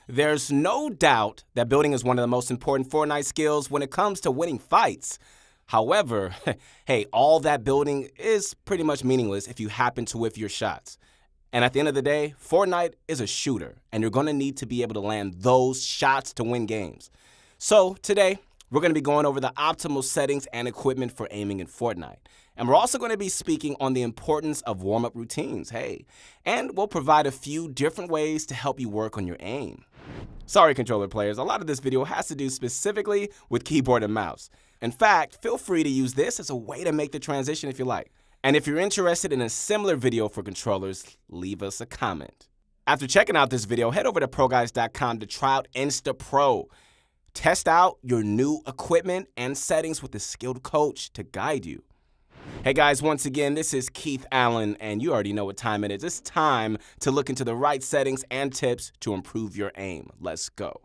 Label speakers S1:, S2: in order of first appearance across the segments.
S1: There's no doubt that building is one of the most important Fortnite skills when it comes to winning fights. However, hey, all that building is pretty much meaningless if you happen to whiff your shots. And at the end of the day, Fortnite is a shooter, and you're going to need to be able to land those shots to win games. So today, we're going to be going over the optimal settings and equipment for aiming in Fortnite. And we're also going to be speaking on the importance of warm-up routines, and we'll provide a few different ways to help you work on your aim. Sorry, controller players, a lot of this video has to do specifically with keyboard and mouse. In fact, feel free to use this as a way to make the transition if you like. And if you're interested in a similar video for controllers, leave us a comment. After checking out this video, head over to ProGuides.com to try out InstaPro. Test out your new equipment and settings with a skilled coach to guide you. Hey guys, once again, this is Keith Allen, and you already know what time it is. It's time to look into the right settings and tips to improve your aim. Let's go.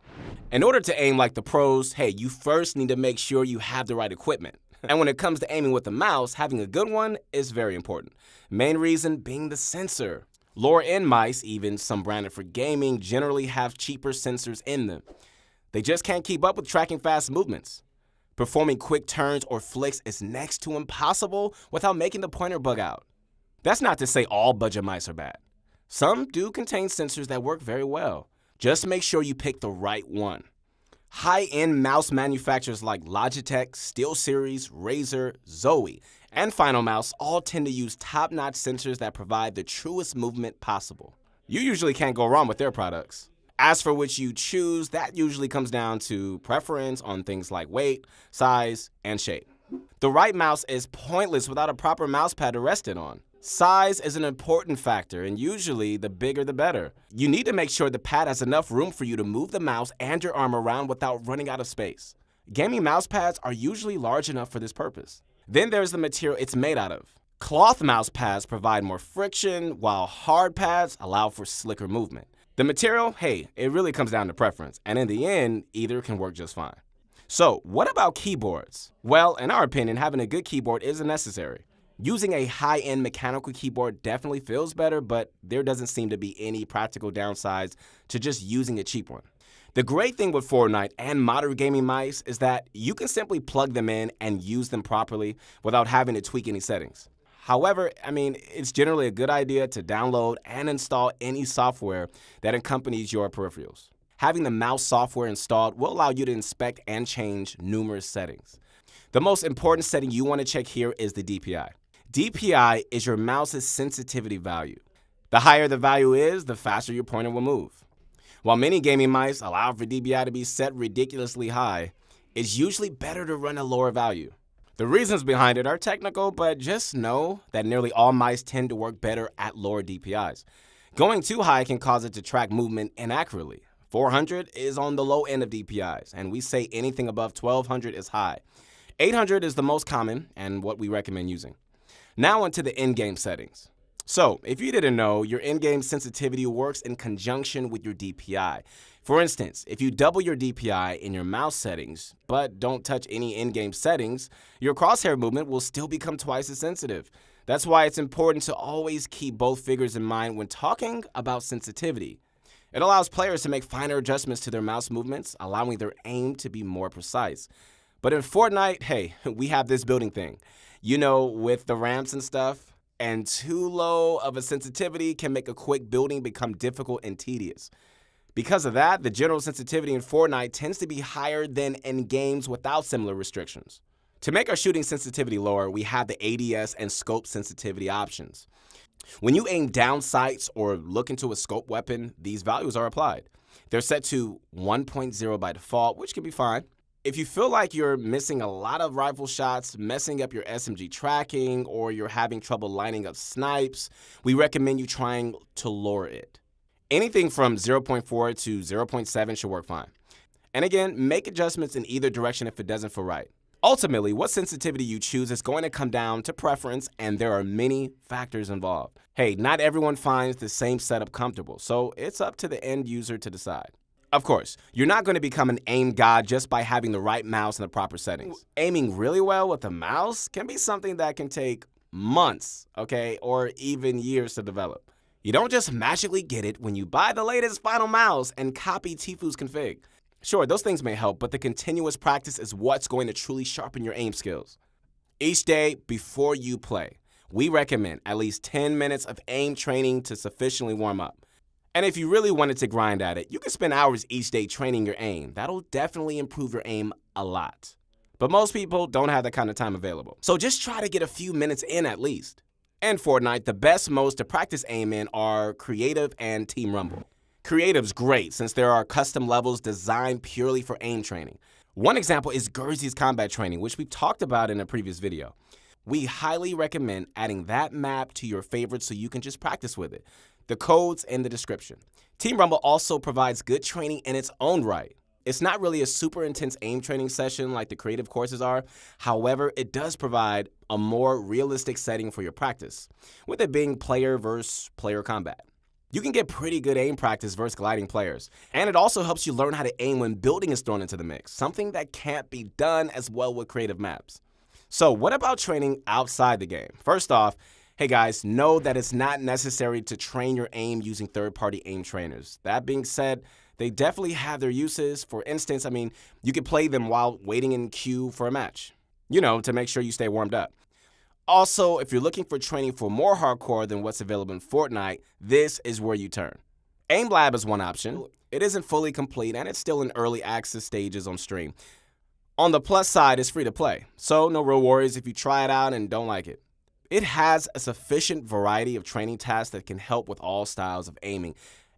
S1: In order to aim like the pros, you first need to make sure you have the right equipment. And when it comes to aiming with the mouse, having a good one is very important. Main reason being the sensor. Lower-end mice, even some branded for gaming, generally have cheaper sensors in them. They just can't keep up with tracking fast movements. Performing quick turns or flicks is next to impossible without making the pointer bug out. That's not to say all budget mice are bad. Some do contain sensors that work very well. Just make sure you pick the right one. High-end mouse manufacturers like Logitech, SteelSeries, Razer, Zoe, and Final Mouse all tend to use top-notch sensors that provide the truest movement possible. You usually can't go wrong with their products. As for which you choose, that usually comes down to preference on things like weight, size, and shape. The right mouse is pointless without a proper mouse pad to rest it on. Size is an important factor, and usually the bigger the better. You need to make sure the pad has enough room for you to move the mouse and your arm around without running out of space. Gaming mouse pads are usually large enough for this purpose. Then there's the material it's made out of. Cloth mouse pads provide more friction, while hard pads allow for slicker movement. The material, it really comes down to preference, and in the end, either can work just fine. So, what about keyboards? Well, in our opinion, having a good keyboard isn't necessary. Using a high-end mechanical keyboard definitely feels better, but there doesn't seem to be any practical downsides to just using a cheap one. The great thing with Fortnite and modern gaming mice is that you can simply plug them in and use them properly without having to tweak any settings. However, it's generally a good idea to download and install any software that accompanies your peripherals. Having the mouse software installed will allow you to inspect and change numerous settings. The most important setting you want to check here is the DPI. DPI is your mouse's sensitivity value. The higher the value is, the faster your pointer will move. While many gaming mice allow for DPI to be set ridiculously high, it's usually better to run a lower value. The reasons behind it are technical, but just know that nearly all mice tend to work better at lower DPIs. Going too high can cause it to track movement inaccurately. 400 is on the low end of DPIs, and we say anything above 1200 is high. 800 is the most common and what we recommend using. Now onto the in-game settings. So, if you didn't know, your in-game sensitivity works in conjunction with your DPI. For instance, if you double your DPI in your mouse settings, but don't touch any in-game settings, your crosshair movement will still become twice as sensitive. That's why it's important to always keep both figures in mind when talking about sensitivity. It allows players to make finer adjustments to their mouse movements, allowing their aim to be more precise. But in Fortnite, we have this building thing. With the ramps and stuff, and too low of a sensitivity can make a quick building become difficult and tedious. Because of that, the general sensitivity in Fortnite tends to be higher than in games without similar restrictions. To make our shooting sensitivity lower, we have the ADS and scope sensitivity options. When you aim down sights or look into a scope weapon, these values are applied. They're set to 1.0 by default, which can be fine. If you feel like you're missing a lot of rifle shots, messing up your SMG tracking, or you're having trouble lining up snipes, we recommend you trying to lower it. Anything from 0.4 to 0.7 should work fine. And again, make adjustments in either direction if it doesn't feel right. Ultimately, what sensitivity you choose is going to come down to preference, and there are many factors involved. Not everyone finds the same setup comfortable, so it's up to the end user to decide. Of course, you're not going to become an aim god just by having the right mouse and the proper settings. Aiming really well with a mouse can be something that can take months, or even years to develop. You don't just magically get it when you buy the latest final mouse and copy Tifu's config. Sure, those things may help, but the continuous practice is what's going to truly sharpen your aim skills. Each day before you play, we recommend at least 10 minutes of aim training to sufficiently warm up. And if you really wanted to grind at it, you can spend hours each day training your aim. That'll definitely improve your aim a lot. But most people don't have that kind of time available. So just try to get a few minutes in at least. In Fortnite, the best modes to practice aim in are Creative and Team Rumble. Creative's great since there are custom levels designed purely for aim training. One example is Gursey's combat training, which we've talked about in a previous video. We highly recommend adding that map to your favorites so you can just practice with it. The code's in the description. Team Rumble also provides good training in its own right. It's not really a super intense aim training session like the creative courses are. However, it does provide a more realistic setting for your practice, with it being player versus player combat. You can get pretty good aim practice versus gliding players, and it also helps you learn how to aim when building is thrown into the mix, something that can't be done as well with creative maps. So what about training outside the game? First off, hey guys, know that it's not necessary to train your aim using third-party aim trainers. That being said, they definitely have their uses. For instance, you could play them while waiting in queue for a match, to make sure you stay warmed up. Also, if you're looking for training for more hardcore than what's available in Fortnite, this is where you turn. Aim Lab is one option. It isn't fully complete and it's still in early access stages on stream. On the plus side, it's free to play, so no real worries if you try it out and don't like it. It has a sufficient variety of training tasks that can help with all styles of aiming,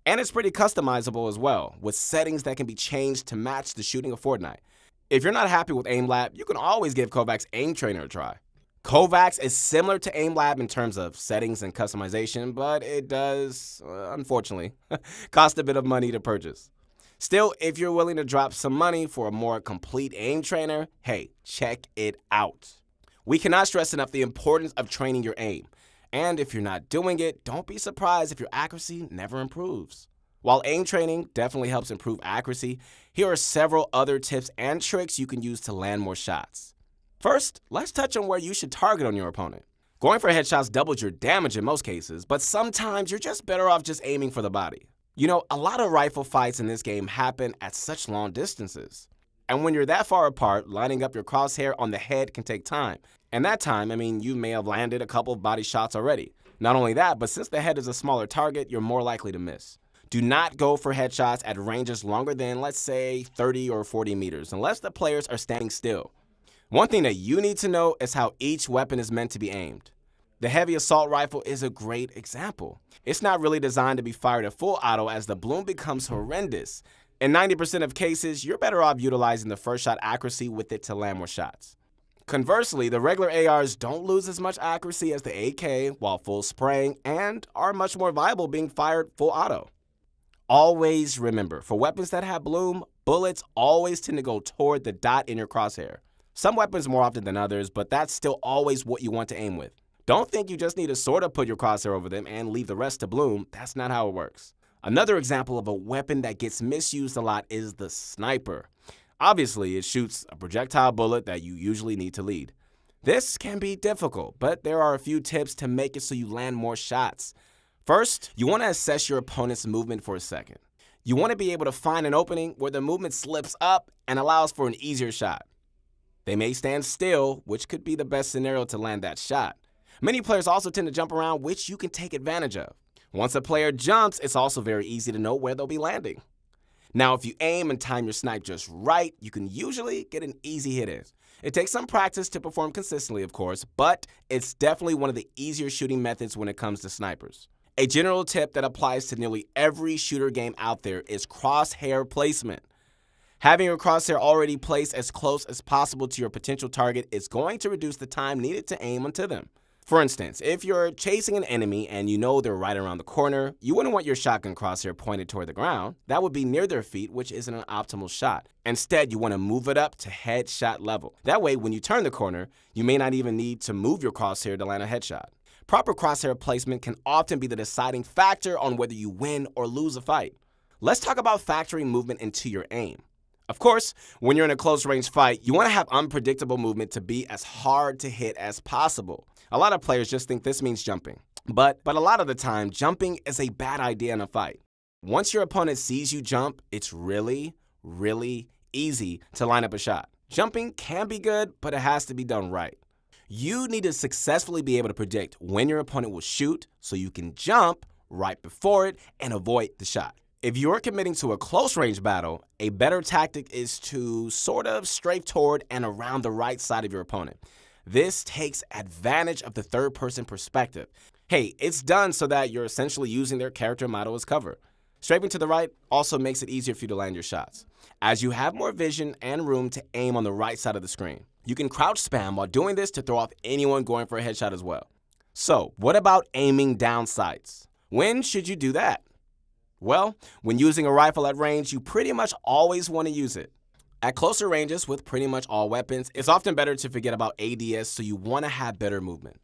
S1: and it's pretty customizable as well, with settings that can be changed to match the shooting of Fortnite. If you're not happy with Aim Lab, you can always give Kovacs Aim Trainer a try. Kovacs is similar to Aim Lab in terms of settings and customization, but it does, unfortunately, cost a bit of money to purchase. Still, if you're willing to drop some money for a more complete aim trainer, hey, check it out. We cannot stress enough the importance of training your aim. And if you're not doing it, don't be surprised if your accuracy never improves. While aim training definitely helps improve accuracy, here are several other tips and tricks you can use to land more shots. First, let's touch on where you should target on your opponent. Going for headshots doubles your damage in most cases, but sometimes you're just better off just aiming for the body. A lot of rifle fights in this game happen at such long distances. And when you're that far apart, lining up your crosshair on the head can take time. And that time, you may have landed a couple of body shots already. Not only that, but since the head is a smaller target, you're more likely to miss. Do not go for headshots at ranges longer than, let's say, 30 or 40 meters, unless the players are standing still. One thing that you need to know is how each weapon is meant to be aimed. The heavy assault rifle is a great example. It's not really designed to be fired at full auto as the bloom becomes horrendous. In 90% of cases, you're better off utilizing the first shot accuracy with it to land more shots. Conversely, the regular ARs don't lose as much accuracy as the AK while full spraying and are much more viable being fired full auto. Always remember, for weapons that have bloom, bullets always tend to go toward the dot in your crosshair. Some weapons more often than others, but that's still always what you want to aim with. Don't think you just need to sort of put your crosshair over them and leave the rest to bloom. That's not how it works. Another example of a weapon that gets misused a lot is the sniper. Obviously, it shoots a projectile bullet that you usually need to lead. This can be difficult, but there are a few tips to make it so you land more shots. First, you want to assess your opponent's movement for a second. You want to be able to find an opening where the movement slips up and allows for an easier shot. They may stand still, which could be the best scenario to land that shot. Many players also tend to jump around, which you can take advantage of. Once a player jumps, it's also very easy to know where they'll be landing. Now, if you aim and time your snipe just right, you can usually get an easy hit in. It takes some practice to perform consistently, of course, but it's definitely one of the easier shooting methods when it comes to snipers. A general tip that applies to nearly every shooter game out there is crosshair placement. Having your crosshair already placed as close as possible to your potential target is going to reduce the time needed to aim onto them. For instance, if you're chasing an enemy and you know they're right around the corner, you wouldn't want your shotgun crosshair pointed toward the ground. That would be near their feet, which isn't an optimal shot. Instead, you want to move it up to headshot level. That way, when you turn the corner, you may not even need to move your crosshair to land a headshot. Proper crosshair placement can often be the deciding factor on whether you win or lose a fight. Let's talk about factoring movement into your aim. Of course, when you're in a close-range fight, you want to have unpredictable movement to be as hard to hit as possible. A lot of players just think this means jumping. But a lot of the time, jumping is a bad idea in a fight. Once your opponent sees you jump, it's really, really easy to line up a shot. Jumping can be good, but it has to be done right. You need to successfully be able to predict when your opponent will shoot so you can jump right before it and avoid the shot. If you're committing to a close range battle, a better tactic is to sort of strafe toward and around the right side of your opponent. This takes advantage of the third person perspective. Hey, it's done so that you're essentially using their character model as cover. Strafing to the right also makes it easier for you to land your shots, as you have more vision and room to aim on the right side of the screen. You can crouch spam while doing this to throw off anyone going for a headshot as well. So, what about aiming down sights? When should you do that? Well, when using a rifle at range, you pretty much always want to use it. At closer ranges with pretty much all weapons, it's often better to forget about ADS, so you want to have better movement.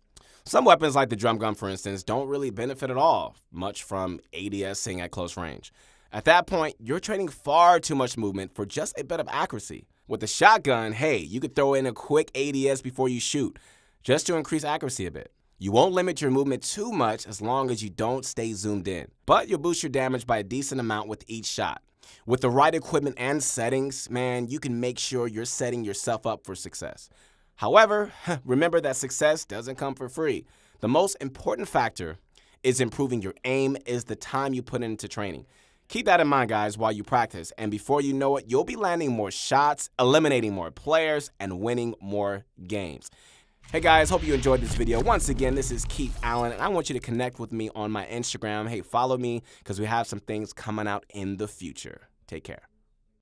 S1: Some weapons like the drum gun, for instance, don't really benefit at all much from ADSing at close range. At that point, you're trading far too much movement for just a bit of accuracy. With the shotgun, hey, you could throw in a quick ADS before you shoot, just to increase accuracy a bit. You won't limit your movement too much as long as you don't stay zoomed in, but you'll boost your damage by a decent amount with each shot. With the right equipment and settings, man, you can make sure you're setting yourself up for success. However, remember that success doesn't come for free. The most important factor is improving your aim is the time you put into training. Keep that in mind, guys, while you practice, and before you know it, you'll be landing more shots, eliminating more players, and winning more games. Hey guys, hope you enjoyed this video. Once again, this is Keith Allen, and I want you to connect with me on my Instagram. Hey, follow me because we have some things coming out in the future. Take care.